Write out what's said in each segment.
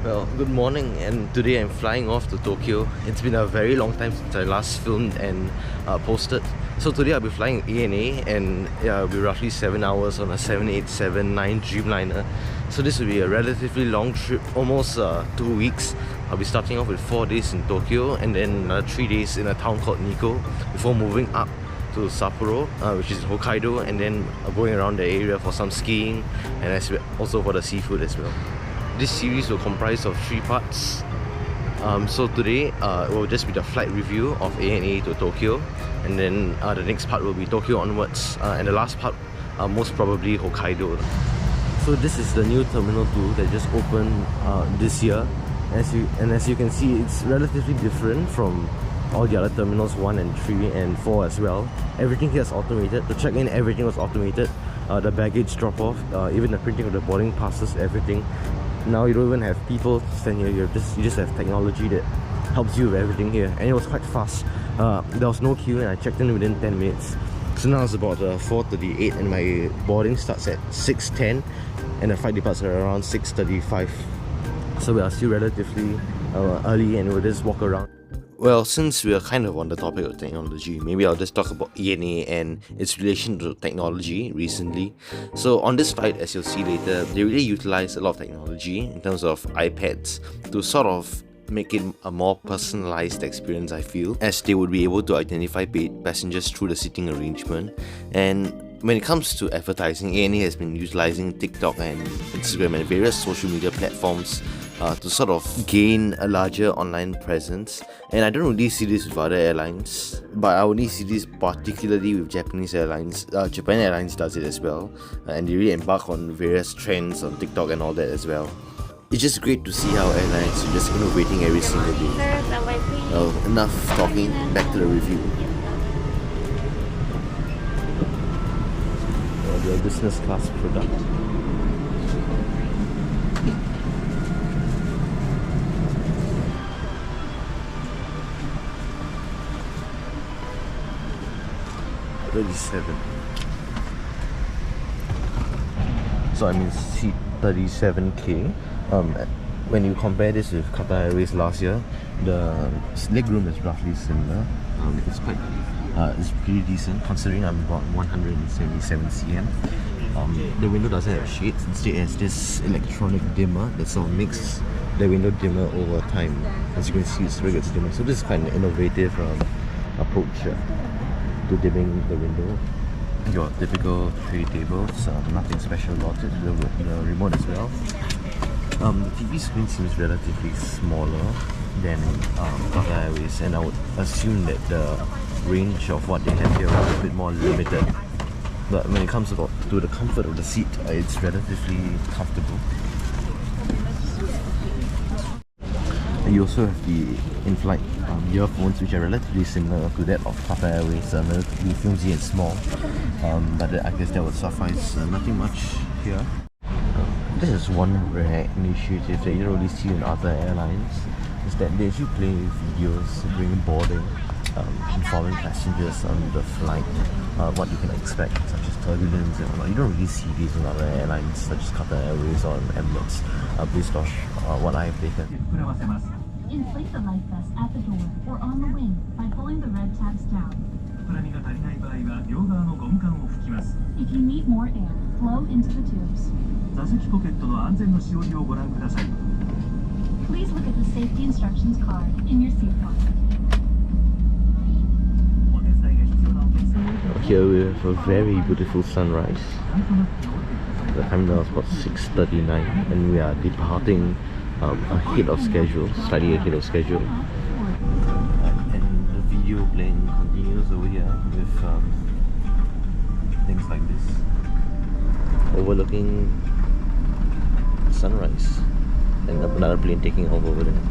Well, good morning, and today I'm flying off to Tokyo. It's been a very long time since I last filmed and posted. So today I'll be flying ANA, and it'll be roughly 7 hours on a 787-9 Dreamliner. So this will be a relatively long trip, almost 2 weeks. I'll be starting off with 4 days in Tokyo and then 3 days in a town called Nikko before moving up to Sapporo, which is in Hokkaido, and then going around the area for some skiing and also for the seafood as well. This series will comprise of 3 parts. So today it will just be the flight review of ANA to Tokyo, and then the next part will be Tokyo onwards, and the last part most probably Hokkaido. So this is the new Terminal 2 that just opened this year. As you can see, it's relatively different from all the other terminals 1 and 3 and 4 as well. Everything here is automated. To check in, everything was automated. The baggage drop off, even the printing of the boarding passes, everything. Now you don't even have people stand here. You just have technology that helps you with everything here, and it was quite fast. There was no queue, and I checked in within 10 minutes. So now it's about 4:38, and my boarding starts at 6:10, and the flight departs at around 6:35. So we are still relatively early, and we'll just walk around. Well, since we are kind of on the topic of technology, maybe I'll just talk about ANA and its relation to technology recently. So on this flight, as you'll see later, they really utilize a lot of technology in terms of iPads to sort of make it a more personalized experience, I feel, as they would be able to identify passengers through the seating arrangement. And when it comes to advertising, ANA has been utilizing TikTok and Instagram and various social media platforms to sort of gain a larger online presence. And I don't really see this with other airlines, but I only see this particularly with Japanese airlines. Japan Airlines does it as well, and they really embark on various trends on TikTok and all that as well. It's just great to see how airlines are just innovating every single day. Well, enough talking, back to the review. The business class product. So I mean seat 37K. When you compare this with Qatar Airways last year, the legroom is roughly similar. It's pretty decent considering I'm about 177 cm. The window doesn't have shades, instead it has this electronic dimmer that sort of makes the window dimmer over time. As you can see, it's very dimmer. So this is quite an innovative approach to dimming the window. Your typical tray tables, nothing special about it. The remote as well. The TV screen seems relatively smaller than Qatar Airways, and I would assume that the range of what they have here is a bit more limited. But when it comes to the comfort of the seat, it's relatively comfortable. You also have the in-flight earphones, which are relatively similar to that of Qatar Airways, relatively flimsy and small, but I guess that would suffice. Nothing much here. This is one rare initiative that you don't really see in other airlines, is that they actually play videos during boarding, informing passengers on the flight, what you can expect, such as turbulence and whatnot. You don't really see these in other airlines such as Qatar Airways or Emirates, based on what I have taken. Inflate the life vest at the door or on the wing by pulling the red tabs down. If you need more air, blow into the tubes. Please look at the safety instructions card in your seat pocket. Here we have a very beautiful sunrise. The time now is about 6:39, and we are departing ahead of schedule, slightly ahead of schedule. And the video playing continues over here with things like this, overlooking sunrise, and another plane taking off over there.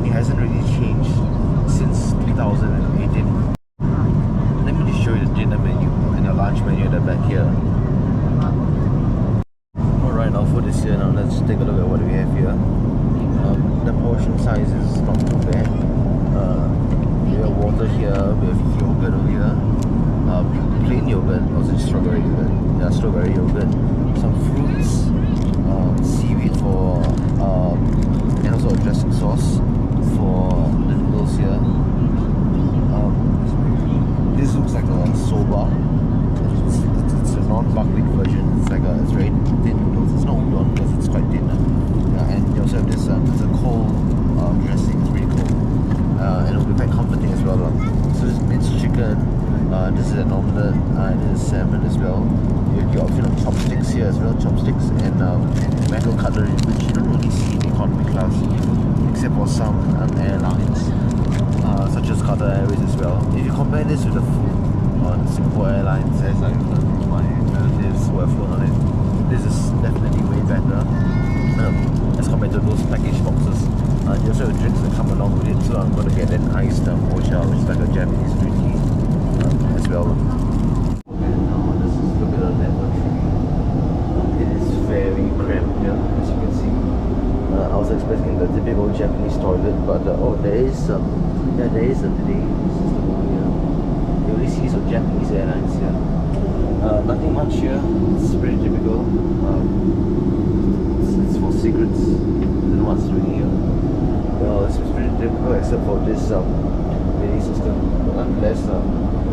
it hasn't really changed since 2018. Let me just show you the dinner menu and the lunch menu at the back here. Alright, our food is here now. Let's take a look at what we have here. The portion size is not too bad. We have water here, we have yogurt over here. Plain yogurt, also strawberry yogurt. Yeah, strawberry yogurt. Some fruits, seaweed for, and also a dressing sauce for the noodles here. This looks like a soba. It's a non-buckwheat version. It's very thin noodles. It's not udon because it's quite thin. And you also have this it's a cold dressing. It's pretty cold. And it'll be quite comforting as well. So this is minced chicken. This is an omelette. This is salmon as well. You have the option of chopsticks here as well. Chopsticks and mango cutlery, which you don't really see in economy class, except for some airlines, such as Qatar Airways as well. If you compare this with the food on Singapore Airlines, as I've heard from my relatives who have flown on it, this is definitely way better as compared to those packaged boxes. You also have drinks that come along with it, so I'm going to get an iced mocha, which is like a Japanese green tea as well. And now let's just look at the lavatory. It is very cramped here, as you can see. I was expecting the typical Japanese toilet, but there is a delay system over here. You only see some Japanese airlines here. Nothing much here. It's pretty typical. It's for cigarettes. I don't know what's doing here. Well, it's pretty typical except for this delay system. But nonetheless,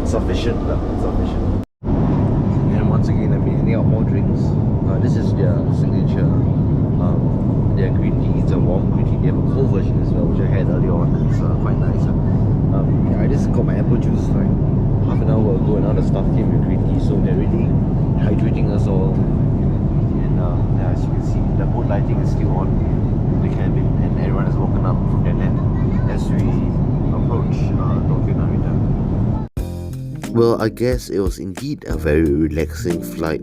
sufficient. And once again, I'm eating out more drinks. This is their signature. Their green tea. It's a warm green tea. They have a cold version as well, which I had earlier on. It's quite nice. I just got my apple juice like half an hour ago, and now the stuff came with green tea, so they're really hydrating us all. And as you can see, the mood lighting is still on in the cabin, and everyone has woken up from their nap as we approach Tokyo Narita. Well, I guess it was indeed a very relaxing flight.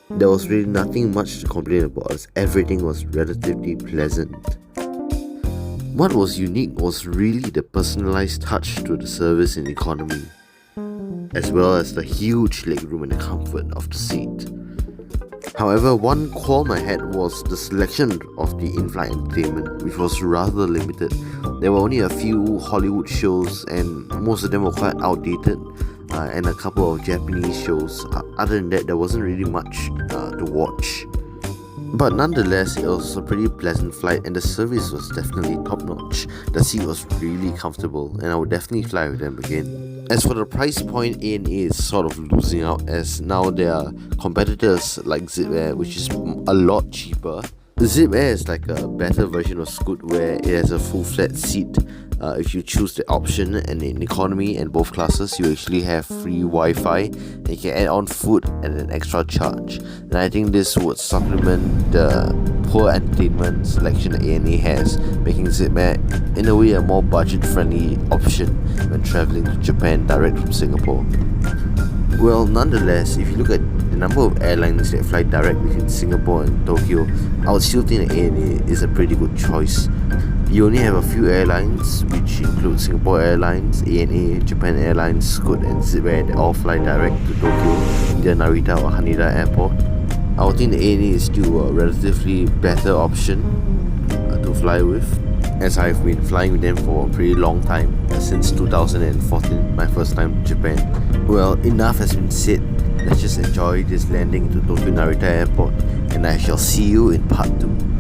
There was really nothing much to complain about, as everything was relatively pleasant. What was unique was really the personalized touch to the service in economy, as well as the huge legroom and the comfort of the seat. However, one qualm I had was the selection of the in-flight entertainment, which was rather limited. There were only a few Hollywood shows, and most of them were quite outdated, and a couple of Japanese shows. Other than that, there wasn't really much to watch. But nonetheless, it was a pretty pleasant flight, and the service was definitely top-notch. The seat was really comfortable, and I would definitely fly with them again. As for the price point, ANA is sort of losing out, as now there are competitors like Zip Air, which is a lot cheaper. Zip Air is like a better version of Scoot, where it has a full flat seat. If you choose the option, and in economy and both classes, you actually have free Wi-Fi, and you can add on food at an extra charge. And I think this would supplement the poor entertainment selection that ANA has, making Zip Air in a way a more budget-friendly option when travelling to Japan direct from Singapore. Well, nonetheless, if you look at the number of airlines that fly direct between Singapore and Tokyo, I would still think that ANA is a pretty good choice. You only have a few airlines, which include Singapore Airlines, ANA, Japan Airlines, Scoot and Zip Air, that all fly direct to Tokyo, either Narita or Haneda Airport. I would think the ANA is still a relatively better option to fly with, as I've been flying with them for a pretty long time, since 2014, my first time to Japan. Well, enough has been said. Let's just enjoy this landing to Tokyo Narita Airport, and I shall see you in part 2.